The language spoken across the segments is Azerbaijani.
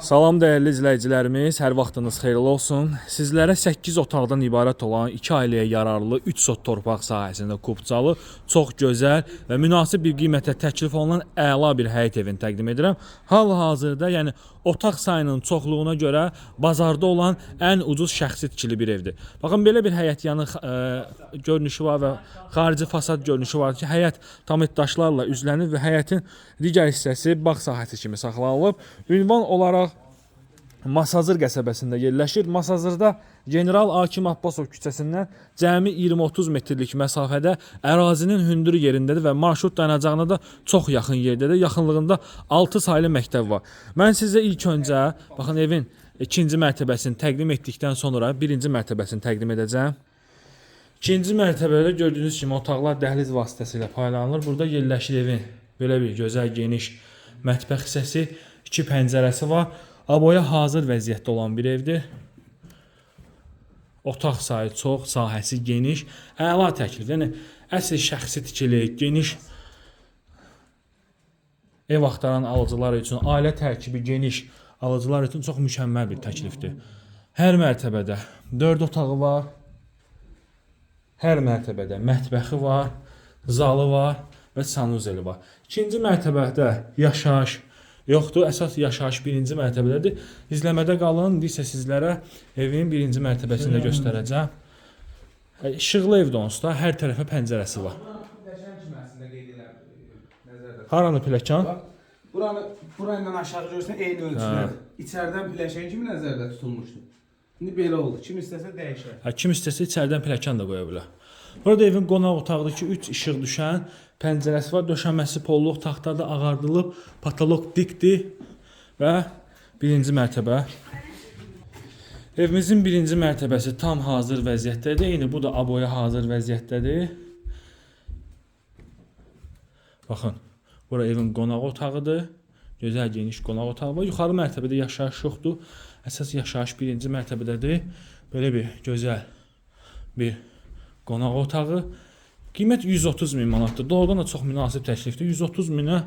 Salam dəyərli izləyicilərimiz, hər vaxtınız xeyirli olsun. Sizlərə 8 otaqdan ibarət olan 2 ailəyə yararlı 3 sot torpaq sahəsində Kupçalı çox gözəl və münasib bir qiymətə təklif olunan əla bir həyət evini təqdim edirəm. Hal-hazırda, yəni otaq sayının çoxluğuna görə bazarda olan ən ucuz şəxsi tikili bir evdir. Baxın, belə bir həyət yanı görünüşü var və xarici fasad görünüşü var ki, həyət tamit daşlarla üzlənib və həyətin digər hissəsi bağ sahəsi kimi saxlanılıb. Ünvan olaraq Masazır qəsəbəsində yerləşir. Masazırda General Akim Abbasov küçəsindən cəmi 20-30 metrlik məsafədə ərazinin hündür yerindədir və marşrut dayanacağına da çox yaxın yerdədir. Yaxınlığında 6 saylı məktəb var. Mən sizə ilk öncə, baxın, evin ikinci mərtəbəsini təqdim etdikdən sonra birinci mərtəbəsini təqdim edəcəm. İkinci mərtəbədə gördüyünüz kimi otaqlar dəhliz vasitəsilə paylanılır. Burada yerləşir evin belə bir gözəl geniş mətbəx hissəsi, 2 pəncərəsi var. Aboya hazır vəziyyətdə olan bir evdir. Otaq sayı çox, sahəsi geniş, əla təklif. Yəni əsl şəxsi tikili, geniş ev axtaran alıcılar üçün, ailə tərkibi geniş alıcılar üçün çox mükəmməl bir təklifdir. Hər mərtəbədə 4 otağı var. Hər mərtəbədə mətbəxi var, zalı var və sanuzeli var. İkinci mərtəbədə yaşayış yoxdur. Əsas yaşayış birinci mərtəbədədir. İzləmədə qalın. İndi isə sizlərə evin birinci mərtəbəsində göstərəcəm. İşıqlı evdir onsuz da. Hər tərəfə pəncərəsi var. Pləkan kimi əslində qeyd nəzərdə. Haranı pləkan? Burandan aşağı görürsən eyni ölçüdədir. İçərdən pləkan kimi nəzərdə tutulmuşdu. İndi belə oldu. Kim istəsə dəyişər. Kim istəsə içərdən pləkan da qoya bilər. Burada evin qonaq otaqdır ki, 3 işıq düşən pəncərəsi var. Döşənməsi polluq taxtada ağardılıb, patolog dikdir və birinci mərtəbə. Evimizin birinci mərtəbəsi tam hazır vəziyyətdədir. Eyni bu da aboya hazır vəziyyətdədir. Baxın, bura evin qonaq otağıdır. Gözəl geniş qonaq otağı var. Yuxarı mərtəbədə yaşayış yoxdur. Əsas yaşayış birinci mərtəbədədir. Belə bir gözəl bir qonaq otağı. Qiymət 130 min manatdır. Doğrudan da çox münasib təklifdir. 130 minə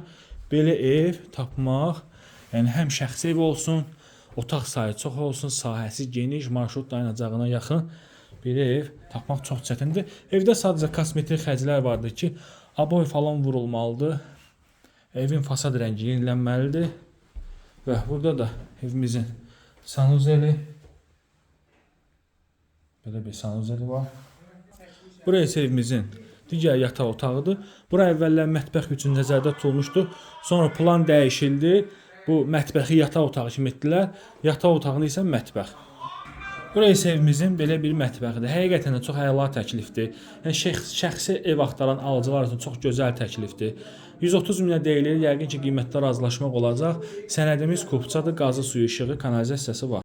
belə ev tapmaq, yəni həm şəxsi ev olsun, otaq sayı çox olsun, sahəsi geniş, marşrut dayanacağına yaxın bir ev tapmaq çox çətindir. Evdə sadəcə kosmetik xərclər vardır ki, aboy falan vurulmalıdır. Evin fasad rəngi yenilənməlidir. Və burada da evimizin sanuzeli, belə bir sanuzeli var. Buraya isə evimizin digər yataq otağıdır. Bura əvvəllər mətbəx üçün nəzərdə tutulmuşdu. Sonra plan dəyişildi. Bu mətbəxi yataq otağı kimi etdilər. Yataq otağını isə mətbəx. Buraya isə evimizin belə bir mətbəxidir. Həqiqətən də çox əla təklifdir. Yəni şəxsi ev axtaran alıcılar üçün çox gözəl təklifdir. 130 minə deyilir. Yəqin ki, qiymətdə razılaşmaq olacaq. Sənədimiz Kupçadır. Qazı suyu, işığı, kanalizasiyası var.